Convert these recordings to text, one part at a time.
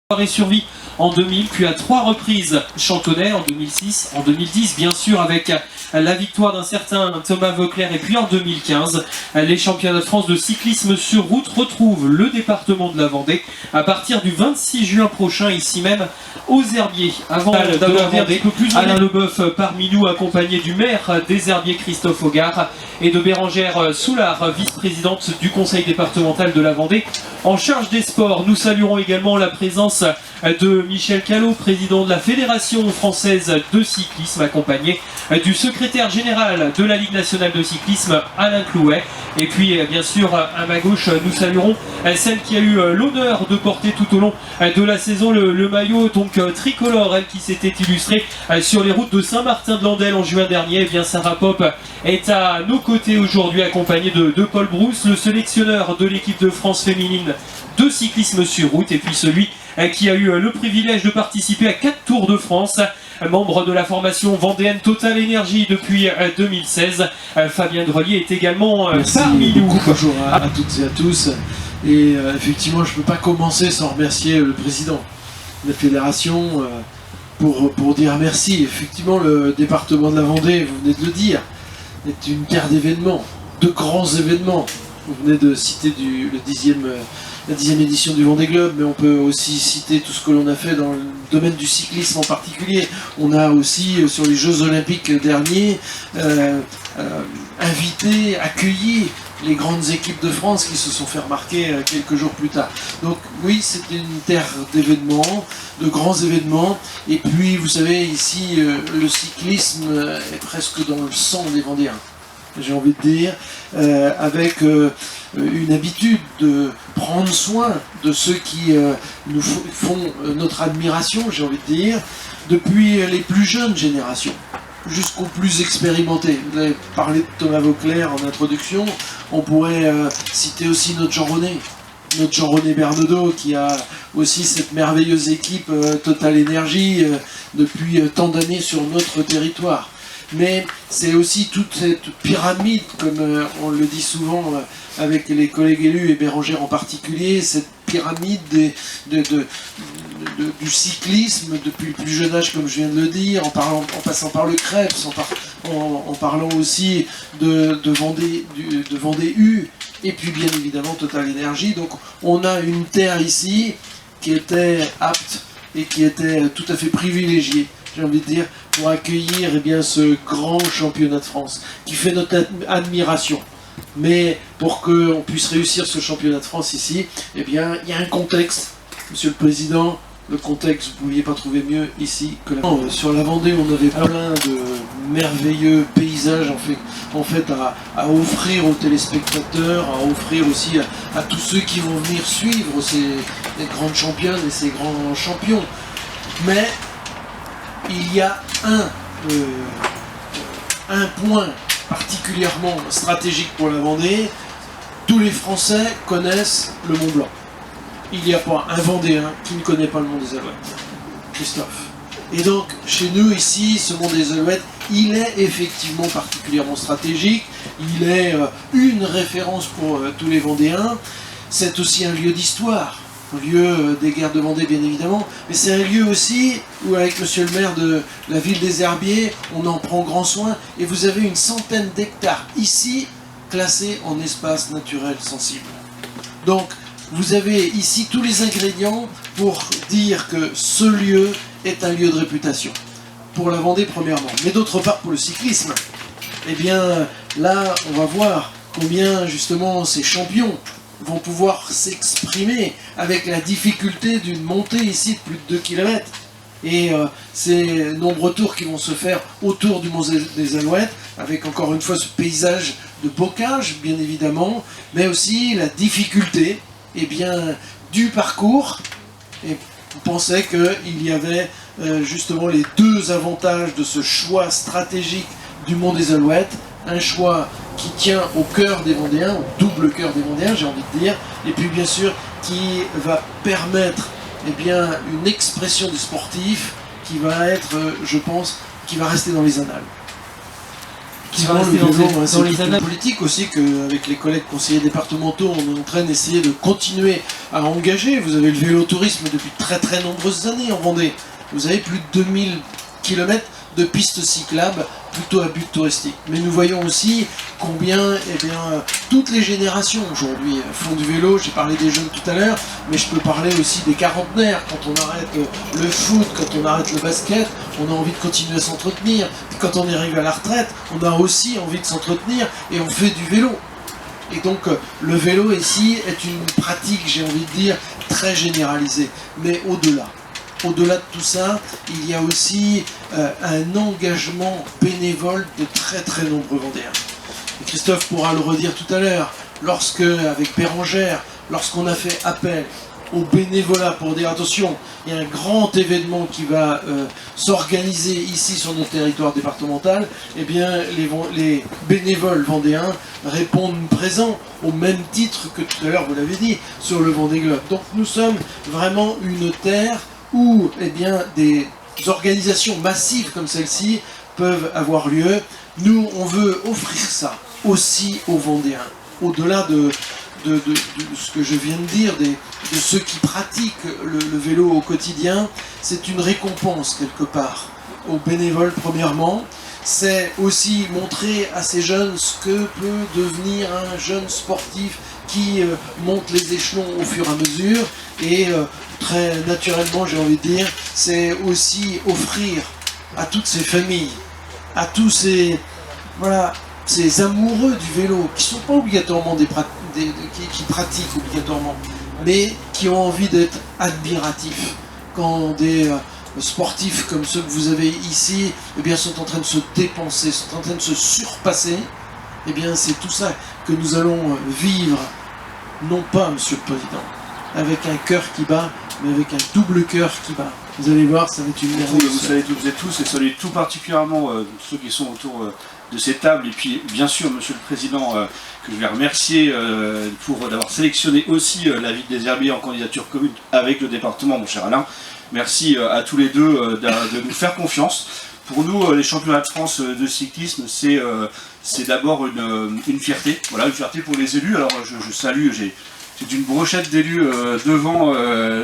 Soirée survie en 2000, puis à 3 reprises Chantonnay en 2006, en 2010 bien sûr avec la victoire d'un certain Thomas Voeckler, et puis en 2015 les championnats de France de cyclisme sur route retrouvent le département de la Vendée à partir du 26 juin prochain, ici même aux Herbiers. Avant d'avoir un peu plus Alain Leboeuf parmi nous, accompagné du maire des Herbiers Christophe Augard et de Bérengère Soulard, vice-présidente du conseil départemental de la Vendée en charge des sports. Nous saluerons également la présence de Michel Callot, président de la Fédération française de cyclisme, accompagné du secrétaire général de la Ligue nationale de cyclisme, Alain Clouet. Et puis bien sûr à ma gauche, nous saluerons celle qui a eu l'honneur de porter tout au long de la saison le maillot donc tricolore, elle qui s'était illustrée sur les routes de Saint-Martin-de-Landelle en juin dernier. Et bien Sarah Pop est à nos côtés aujourd'hui, accompagnée de Paul Brousse, le sélectionneur de l'équipe de France féminine de cyclisme sur route, et puis celui qui a eu le privilège de participer à 4 Tours de France, membre de la formation vendéenne Total Énergie depuis 2016. Fabien Grelier est également parmi nous. Bonjour à toutes et à tous. Et effectivement, je ne peux pas commencer sans remercier le président de la fédération pour dire merci. Effectivement, le département de la Vendée, vous venez de le dire, est une terre d'événements, de grands événements. Vous venez de citer la 10e édition du Vendée Globe, mais on peut aussi citer tout ce que l'on a fait dans le domaine du cyclisme en particulier. On a aussi, sur les Jeux Olympiques derniers, invité, accueilli les grandes équipes de France qui se sont fait remarquer quelques jours plus tard. Donc oui, c'est une terre d'événements, de grands événements. Et puis, vous savez, ici, le cyclisme est presque dans le sang des Vendéens, j'ai envie de dire, avec une habitude de prendre soin de ceux qui nous font notre admiration, j'ai envie de dire, depuis les plus jeunes générations jusqu'aux plus expérimentés. Vous avez parlé de Thomas Voeckler en introduction, on pourrait citer aussi notre Jean René Bernaudot, qui a aussi cette merveilleuse équipe Total Énergie depuis tant d'années sur notre territoire. Mais c'est aussi toute cette pyramide, comme on le dit souvent avec les collègues élus et Bérengère en particulier, cette pyramide du cyclisme depuis le plus jeune âge, comme je viens de le dire, en passant par le Krebs, en parlant aussi de Vendée U, et puis bien évidemment Total Énergie. Donc on a une terre ici qui était apte et qui était tout à fait privilégiée, j'ai envie de dire, pour accueillir ce grand championnat de France qui fait notre admiration. Mais pour qu'on puisse réussir ce championnat de France ici, il y a un contexte. Monsieur le Président, le contexte, vous ne pouviez pas trouver mieux ici que là. Sur la Vendée, on avait plein de merveilleux paysages en fait à offrir aux téléspectateurs, à offrir aussi à tous ceux qui vont venir suivre ces grandes championnes et ces grands champions. Mais il y a un point particulièrement stratégique pour la Vendée. Tous les Français connaissent le Mont Blanc. Il n'y a pas un Vendéen qui ne connaît pas le Mont des Alouettes. Christophe. Et donc, chez nous, ici, ce Mont des Alouettes, il est effectivement particulièrement stratégique. Il est une référence pour tous les Vendéens. C'est aussi un lieu d'histoire. Un lieu des guerres de Vendée, bien évidemment, mais c'est un lieu aussi où, avec monsieur le maire de la ville des Herbiers, on en prend grand soin, et vous avez une centaine d'hectares ici classés en espace naturel sensible. Donc vous avez ici tous les ingrédients pour dire que ce lieu est un lieu de réputation pour la Vendée premièrement, mais d'autre part pour le cyclisme. Et bien là, on va voir combien justement ces champions vont pouvoir s'exprimer avec la difficulté d'une montée ici de plus de 2 km. Et ces nombreux tours qui vont se faire autour du Mont des Alouettes, avec encore une fois ce paysage de bocage, bien évidemment, mais aussi la difficulté du parcours. Et on pensait qu'il y avait justement les deux avantages de ce choix stratégique du Mont des Alouettes, un choix qui tient au cœur des Vendéens, au double cœur des Vendéens, j'ai envie de dire, et puis bien sûr qui va permettre une expression des sportifs qui va être, je pense, qui va rester dans les annales, effectivement, le vélo, c'est une politique aussi qu'avec les collègues conseillers départementaux, on est en train d'essayer de continuer à engager. Vous avez le vélotourisme depuis très très nombreuses années en Vendée. Vous avez plus de 2000 km de pistes cyclables plutôt à but touristique. Mais nous voyons aussi combien toutes les générations aujourd'hui font du vélo. J'ai parlé des jeunes tout à l'heure, mais je peux parler aussi des quarantenaires. Quand on arrête le foot, quand on arrête le basket, on a envie de continuer à s'entretenir. Puis quand on arrive à la retraite, on a aussi envie de s'entretenir et on fait du vélo. Et donc le vélo ici est une pratique, j'ai envie de dire, très généralisée. Mais au-delà de tout ça, il y a aussi un engagement bénévole de très très nombreux Vendéens. Et Christophe pourra le redire tout à l'heure, avec Bérangère, lorsqu'on a fait appel au bénévolat pour dire attention, il y a un grand événement qui va s'organiser ici sur notre territoire départemental, eh bien les bénévoles vendéens répondent présents au même titre que tout à l'heure vous l'avez dit sur le Vendée Globe. Donc nous sommes vraiment une terre où des organisations massives comme celle-ci peuvent avoir lieu. Nous, on veut offrir ça aussi aux Vendéens. Au-delà de ce que je viens de dire, de ceux qui pratiquent le vélo au quotidien, c'est une récompense quelque part aux bénévoles premièrement. C'est aussi montrer à ces jeunes ce que peut devenir un jeune sportif qui monte les échelons au fur et à mesure. Et très naturellement, j'ai envie de dire, c'est aussi offrir à toutes ces familles, à tous ces amoureux du vélo, qui ne sont pas obligatoirement qui pratiquent obligatoirement, mais qui ont envie d'être admiratifs. Quand des sportifs comme ceux que vous avez ici sont en train de se dépenser, sont en train de se surpasser, c'est tout ça que nous allons vivre, non pas, Monsieur le Président, avec un cœur qui bat, mais avec un double cœur qui bat. Vous allez voir, ça va être une merveille. Vous savez toutes et tous, et saluer tout particulièrement ceux qui sont autour de ces tables, et puis bien sûr Monsieur le Président, que je vais remercier d'avoir sélectionné aussi la ville des Herbiers en candidature commune avec le département, mon cher Alain. Merci à tous les deux de nous faire confiance. Pour nous, les championnats de France de cyclisme, c'est d'abord une fierté, voilà, une fierté pour les élus. Alors je salue, j'ai une brochette d'élus devant,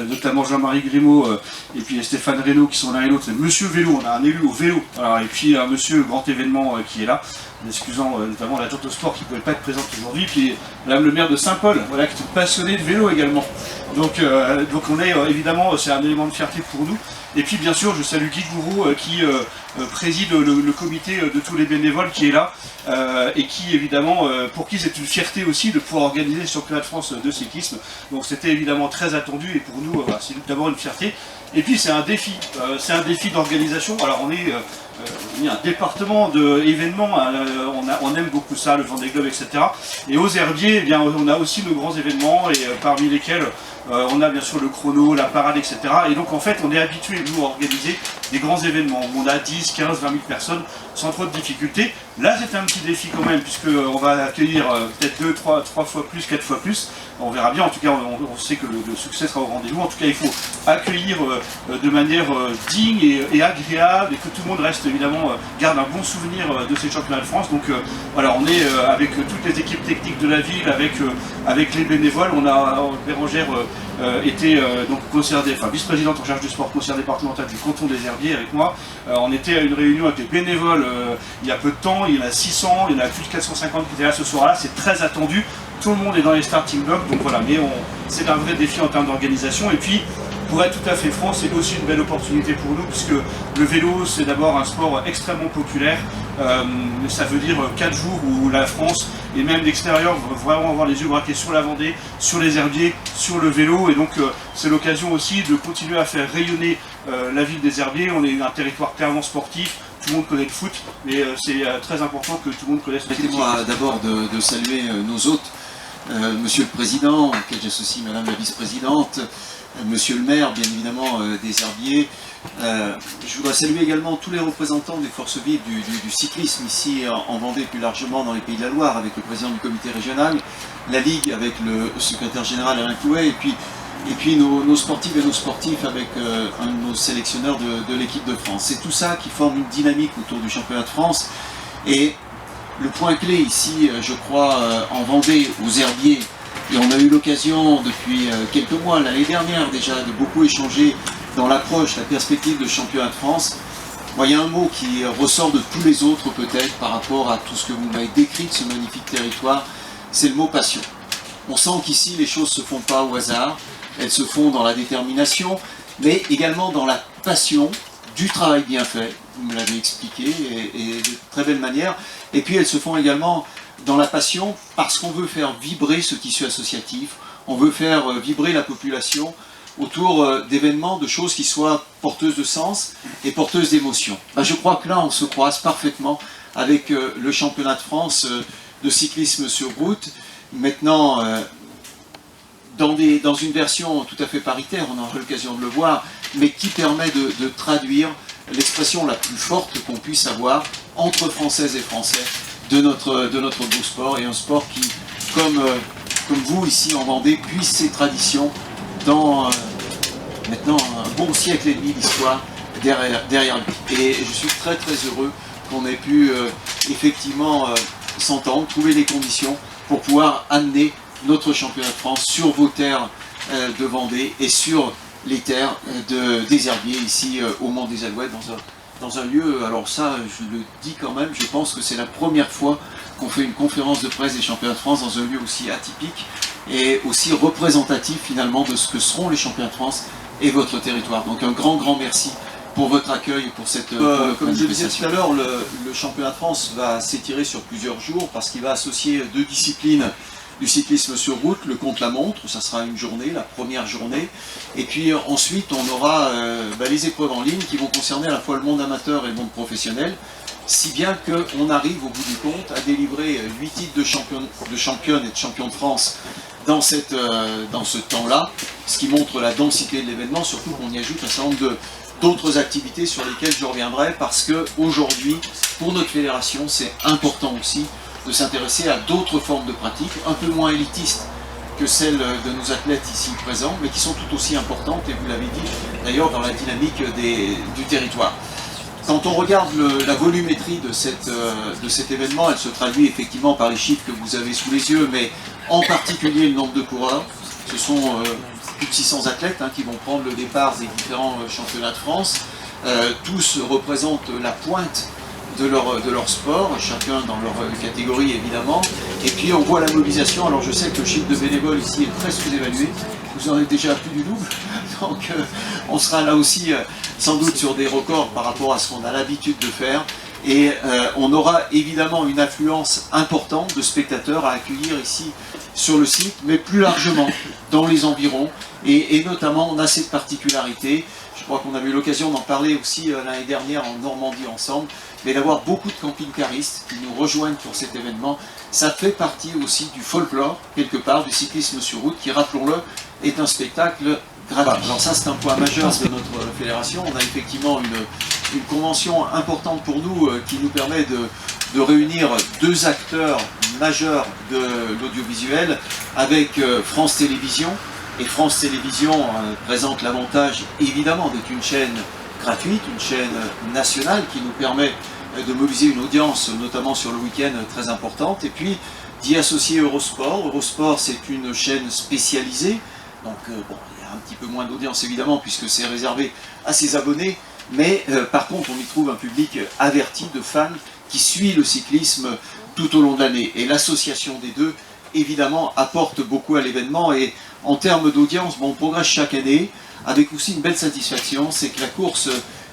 notamment Jean-Marie Grimaud et puis Stéphane Reynaud qui sont l'un et l'autre. C'est Monsieur Vélo, on a un élu au vélo, alors, et puis un Monsieur Grand Événement qui est là, en excusant notamment la Tante au Sport qui ne pouvait pas être présente aujourd'hui, puis Madame le maire de Saint-Paul, voilà, qui est passionné de vélo également. Donc on est évidemment, c'est un élément de fierté pour nous. Et puis bien sûr, je salue Guy Gourou qui préside le comité de tous les bénévoles qui est là et qui évidemment, pour qui c'est une fierté aussi de pouvoir organiser le championnat de France de cyclisme. Donc c'était évidemment très attendu et pour nous, c'est d'abord une fierté. Et puis c'est un défi d'organisation. Alors on est un département d'événements, on aime beaucoup ça, le Vendée Globe, etc. Et aux Herbiers, on a aussi nos grands événements, et parmi lesquels on a bien sûr le chrono, la parade, etc. Et donc en fait on est habitué, nous, à organiser des grands événements où on a 10, 15, 20 000 personnes sans trop de difficultés. Là c'est un petit défi quand même, puisqu'on va accueillir peut-être 2, 3 fois plus, 4 fois plus. On verra bien, en tout cas on sait que le succès sera au rendez-vous. En tout cas il faut accueillir de manière digne et agréable, et que tout le monde reste évidemment, garde un bon souvenir de ces championnats de France. Donc voilà, on est avec toutes les équipes techniques de la ville, avec les bénévoles. On a Bérangère était donc vice-présidente en charge du sport, conseillère départementale du canton des Herbiers avec moi. On était à une réunion avec les bénévoles il y a peu de temps, il y en a 600, il y en a plus de 450 qui étaient là ce soir-là, c'est très attendu, tout le monde est dans les starting blocks, donc voilà, mais c'est un vrai défi en termes d'organisation. Et puis, pour être tout à fait franc, c'est aussi une belle opportunité pour nous, puisque le vélo, c'est d'abord un sport extrêmement populaire. Ça veut dire 4 jours où la France, et même l'extérieur, vont vraiment avoir les yeux braqués sur la Vendée, sur les Herbiers, sur le vélo. Et donc, c'est l'occasion aussi de continuer à faire rayonner la ville des Herbiers. On est un territoire clairement sportif. Tout le monde connaît le foot, mais c'est très important que tout le monde connaisse le foot. Permettez-moi d'abord de saluer nos hôtes, Monsieur le Président, auquel j'associe Madame la Vice-Présidente, Monsieur le maire, bien évidemment, des Herbiers. Je voudrais saluer également tous les représentants des forces vives du cyclisme ici en Vendée, plus largement dans les Pays de la Loire, avec le président du comité régional, la Ligue avec le secrétaire général Alain Clouet, et puis nos sportives et nos sportifs avec un de nos sélectionneurs de l'équipe de France. C'est tout ça qui forme une dynamique autour du championnat de France. Et Le point clé ici, je crois, en Vendée, aux herbiers, et on a eu l'occasion depuis quelques mois, l'année dernière déjà, de beaucoup échanger dans l'approche, la perspective de championnat de France. Moi, il y a un mot qui ressort de tous les autres peut-être par rapport à tout ce que vous m'avez décrit de ce magnifique territoire, c'est le mot passion. On sent qu'ici les choses ne se font pas au hasard, elles se font dans la détermination, mais également dans la passion du travail bien fait, vous me l'avez expliqué, et de très belle manière. Et puis elles se font également dans la passion parce qu'on veut faire vibrer ce tissu associatif, on veut faire vibrer la population autour d'événements, de choses qui soient porteuses de sens et porteuses d'émotions. Je crois que là on se croise parfaitement avec le championnat de France de cyclisme sur route, maintenant dans une version tout à fait paritaire, on aura l'occasion de le voir, mais qui permet de traduire l'expression la plus forte qu'on puisse avoir entre Françaises et Français de notre beau sport, et un sport qui, comme vous ici en Vendée, puise ses traditions dans maintenant un bon siècle et demi d'histoire derrière lui. Et je suis très très heureux qu'on ait pu effectivement s'entendre, trouver des conditions pour pouvoir amener notre championnat de France sur vos terres de Vendée et sur les terres des herbiers ici au Mont des Alouettes, dans un lieu, alors ça je le dis quand même, je pense que c'est la première fois qu'on fait une conférence de presse des championnats de France dans un lieu aussi atypique et aussi représentatif finalement de ce que seront les championnats de France et votre territoire. Donc un grand merci pour votre accueil et pour cette comme je le disais tout à l'heure, le championnat de France va s'étirer sur plusieurs jours parce qu'il va associer deux disciplines du cyclisme sur route, le contre-la-montre, ça sera une journée, la première journée, et puis ensuite on aura les épreuves en ligne qui vont concerner à la fois le monde amateur et le monde professionnel, si bien qu'on arrive au bout du compte à délivrer 8 titres de championne et de champion de France dans ce temps-là, ce qui montre la densité de l'événement, surtout qu'on y ajoute un certain nombre d'autres activités sur lesquelles je reviendrai, parce qu'aujourd'hui, pour notre fédération, c'est important aussi de s'intéresser à d'autres formes de pratiques, un peu moins élitistes que celles de nos athlètes ici présents, mais qui sont tout aussi importantes, et vous l'avez dit, d'ailleurs dans la dynamique du territoire. Quand on regarde la volumétrie de cet événement, elle se traduit effectivement par les chiffres que vous avez sous les yeux, mais en particulier le nombre de coureurs. Ce sont plus de 600 athlètes qui vont prendre le départ des différents championnats de France. Tous représentent la pointe de leur sport, chacun dans leur catégorie évidemment. Et puis on voit la mobilisation. Alors je sais que le chiffre de bénévoles ici est très sous-évalué, vous en êtes déjà plus du double, donc on sera là aussi sans doute sur des records par rapport à ce qu'on a l'habitude de faire. Et on aura évidemment une affluence importante de spectateurs à accueillir ici sur le site, mais plus largement dans les environs. Et notamment, on a cette particularité, je crois qu'on avait eu l'occasion d'en parler aussi l'année dernière en Normandie ensemble, mais d'avoir beaucoup de camping-caristes qui nous rejoignent pour cet événement. Ça fait partie aussi du folklore, quelque part, du cyclisme sur route, qui, rappelons-le, est un spectacle gratuit. Alors ça, c'est un point majeur de notre fédération. On a effectivement une convention importante pour nous qui nous permet de réunir deux acteurs majeurs de l'audiovisuel avec France Télévisions. Et France Télévisions présente l'avantage évidemment d'être une chaîne gratuite, une chaîne nationale qui nous permet de mobiliser une audience, notamment sur le week-end, très importante. Et puis d'y associer Eurosport. Eurosport, c'est une chaîne spécialisée. Donc il y a un petit peu moins d'audience évidemment puisque c'est réservé à ses abonnés. Mais par contre, on y trouve un public averti de fans qui suit le cyclisme tout au long de l'année. Et l'association des deux, évidemment, apporte beaucoup à l'événement. Et en termes d'audience, on progresse chaque année, avec aussi une belle satisfaction, c'est que la course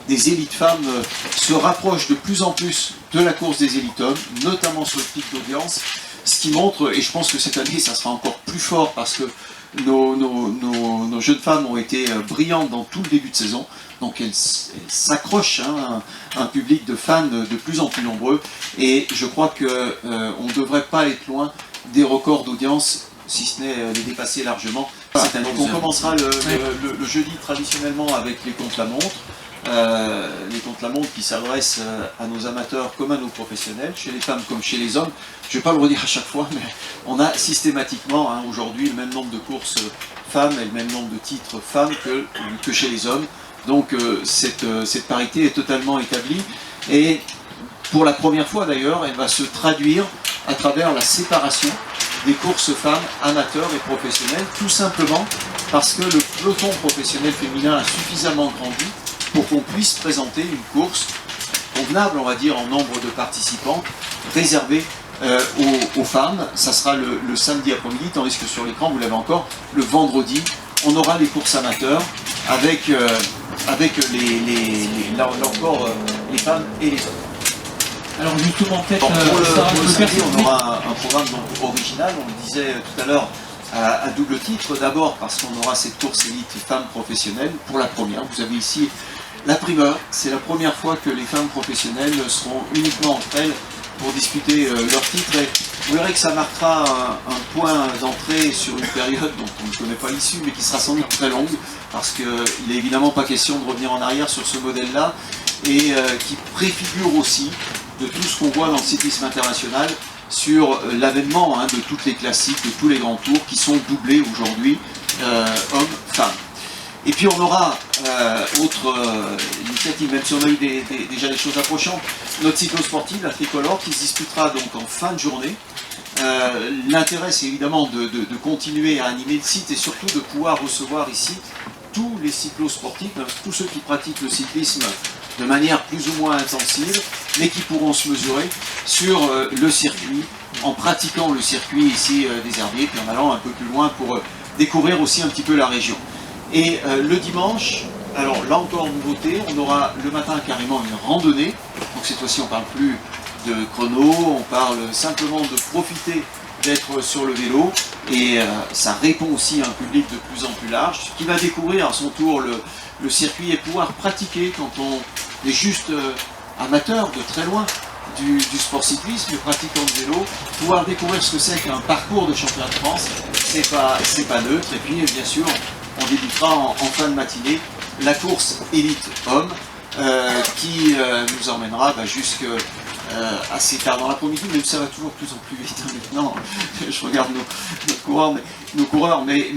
des élites femmes se rapproche de plus en plus de la course des élites hommes, notamment sur le pic d'audience, ce qui montre, et je pense que cette année, ça sera encore plus fort parce que nos jeunes femmes ont été brillantes dans tout le début de saison, donc elles s'accrochent à un public de fans de plus en plus nombreux, et je crois qu'on ne devrait pas être loin des records d'audience, si ce n'est les dépasser largement. Donc on commencera le jeudi traditionnellement avec les contre-la-montre. Les contre-la-montre qui s'adressent à nos amateurs comme à nos professionnels, chez les femmes comme chez les hommes. Je ne vais pas le redire à chaque fois, mais on a systématiquement aujourd'hui le même nombre de courses femmes et le même nombre de titres femmes que chez les hommes. Donc cette parité est totalement établie. Et Pour la première fois d'ailleurs, elle va se traduire à travers la séparation des courses femmes amateurs et professionnelles, tout simplement parce que le peloton professionnel féminin a suffisamment grandi pour qu'on puisse présenter une course convenable, on va dire, en nombre de participants, réservée aux femmes. Ça sera le samedi après-midi, tandis que sur l'écran, vous l'avez encore, le vendredi, on aura les courses amateurs avec les femmes et les hommes. Alors justement, peut-être... Bon, pour le samedi, on aura un programme donc original, on le disait tout à l'heure, à double titre. D'abord parce qu'on aura cette course élite femmes professionnelles pour la première. Vous avez ici la primeur. C'est la première fois que les femmes professionnelles seront uniquement entre elles pour disputer leur titre. Et vous verrez que ça marquera un point d'entrée sur une période dont on ne connaît pas l'issue, mais qui sera sans doute très longue, parce qu'il n'est évidemment pas question de revenir en arrière sur ce modèle-là, et qui préfigure aussi de tout ce qu'on voit dans le cyclisme international sur l'avènement de toutes les classiques, de tous les grands tours qui sont doublés aujourd'hui, hommes-femmes. Et puis on aura autre initiative, même si on a eu déjà des choses approchantes, notre cyclo-sportive, la tricolore, qui se disputera donc en fin de journée. L'intérêt, c'est évidemment de continuer à animer le site et surtout de pouvoir recevoir ici tous les cyclo-sportifs, tous ceux qui pratiquent le cyclisme de manière plus ou moins intensive, mais qui pourront se mesurer sur le circuit, en pratiquant le circuit ici des Herbiers, puis en allant un peu plus loin pour découvrir aussi un petit peu la région. Et le dimanche, alors là encore nouveauté, on aura le matin carrément une randonnée, donc cette fois-ci on ne parle plus de chrono, on parle simplement de profiter d'être sur le vélo, et ça répond aussi à un public de plus en plus large, qui va découvrir à son tour le circuit et pouvoir pratiquer quand on est juste amateur de très loin du sport cyclisme, pratiquant de vélo, pouvoir découvrir ce que c'est qu'un parcours de championnat de France, c'est pas neutre. Et puis bien sûr, on débutera en fin de matinée la course élite homme qui nous emmènera jusque assez tard dans l'après-midi, même ça va toujours de plus en plus vite maintenant. Je regarde nos coureurs, mais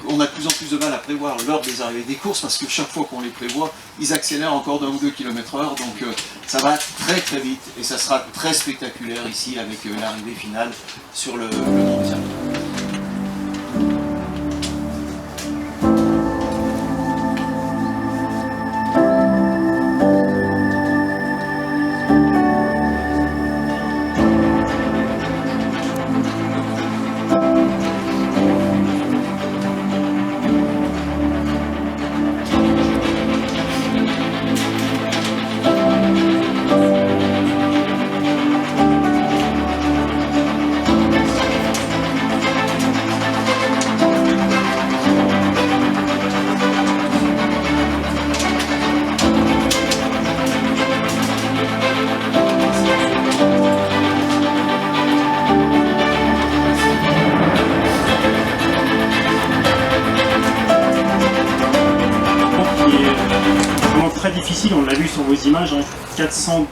on a de plus en plus de mal à prévoir l'heure des arrivées des courses, parce que chaque fois qu'on les prévoit, ils accélèrent encore d'1 ou 2 km/h, donc ça va très très vite, et ça sera très spectaculaire ici avec l'arrivée finale sur le Mont des Herbiers. Très difficile, on l'a vu sur vos images, 400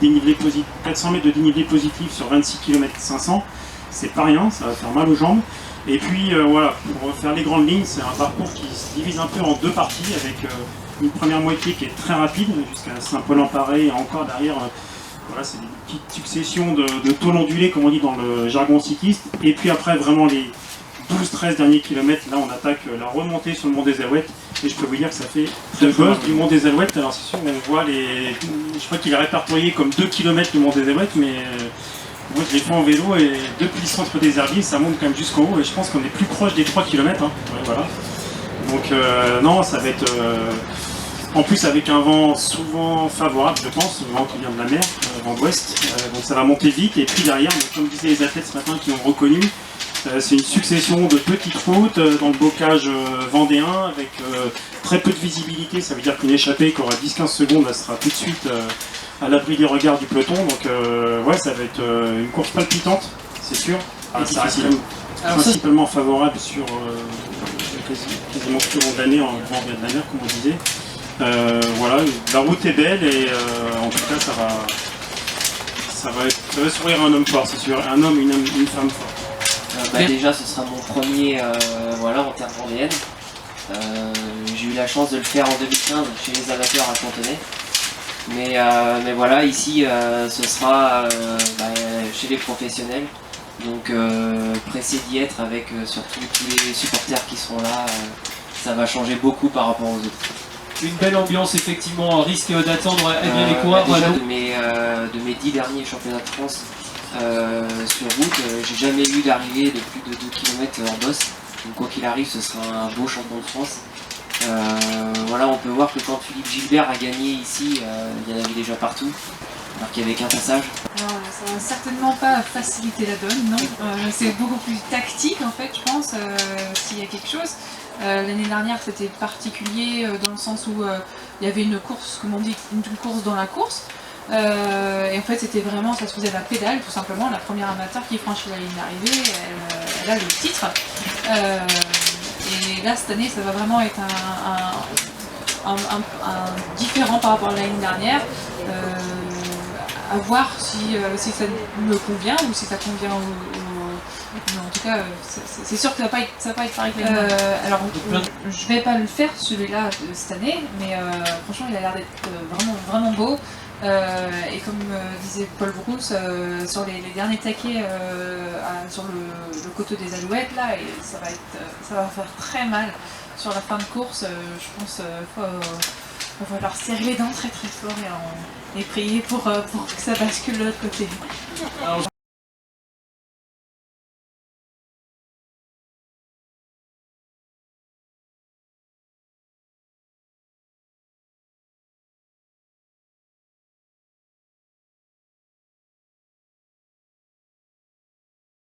mètres de dénivelé positif sur 26 km 500, c'est pas rien, ça va faire mal aux jambes. Et puis voilà, pour faire les grandes lignes, c'est un parcours qui se divise un peu en deux parties, avec une première moitié qui est très rapide, jusqu'à Saint-Paul-en-Paré, et encore derrière, voilà, c'est des petites successions de tôles ondulées, comme on dit dans le jargon cycliste. Et puis après, vraiment les 12-13 derniers kilomètres, là on attaque la remontée sur le Mont des Alouettes, et je peux vous dire que ça fait le boss du Mont des Alouettes. Alors c'est sûr, on voit je crois qu'il est répertorié comme 2 km le Mont des Alouettes, mais moi je l'ai fait en vélo, et depuis le centre des Herbiers, ça monte quand même jusqu'en haut, et je pense qu'on est plus proche des 3 km. Ouais, voilà. Donc non, ça va être... en plus avec un vent souvent favorable, je pense, le vent qui vient de la mer, vent d'ouest, donc ça va monter vite. Et puis derrière, comme disaient les athlètes ce matin qui ont reconnu, c'est une succession de petites routes dans le bocage vendéen, avec très peu de visibilité. Ça veut dire qu'une échappée qui aura 10-15 secondes, elle sera tout de suite à l'abri des regards du peloton. Donc ouais, ça va être une course palpitante, c'est sûr. Ça reste principalement favorable sur quasiment tout le long de l'année, en vent vient de la mer, comme on disait. Voilà, la route est belle, et en tout cas ça va sourire un homme fort, c'est sûr. Un homme, une femme forte. Déjà, ce sera mon premier en terre vendéenne. J'ai eu la chance de le faire en 2015 chez les amateurs à Fontenay. Mais voilà, ici ce sera chez les professionnels. Donc pressé d'y être avec surtout tous les supporters qui seront là, ça va changer beaucoup par rapport aux autres. Une belle ambiance, effectivement, on risque d'attendre les coureurs. Déjà de mes 10 derniers championnats de France sur route, j'ai jamais eu d'arrivée de plus de 2 km hors bosse. Donc quoi qu'il arrive, ce sera un beau champion de France. Voilà, on peut voir que quand Philippe Gilbert a gagné ici, il y en avait déjà partout, alors qu'il n'y avait qu'un passage. Alors, ça va certainement pas faciliter la donne, non. C'est beaucoup plus tactique en fait, je pense, s'il y a quelque chose. L'année dernière, c'était particulier dans le sens où il y avait une course, comme on dit, une course dans la course. Et en fait, c'était vraiment, ça se faisait à la pédale, tout simplement. La première amateur qui franchit la ligne d'arrivée, elle a le titre. Et là, cette année, ça va vraiment être un différent par rapport à l'année dernière. À voir si ça me convient ou si ça convient mais en tout cas, c'est sûr que ça va pas être pareil que l'année dernière. Alors, je vais pas le faire celui-là cette année, mais franchement, il a l'air d'être vraiment beau. Et comme disait Paul Brousse, sur les derniers taquets sur le coteau des Alouettes, là, et ça va faire très mal sur la fin de course. Je pense qu'il va falloir serrer les dents très fort et prier pour que ça bascule de l'autre côté. Alors,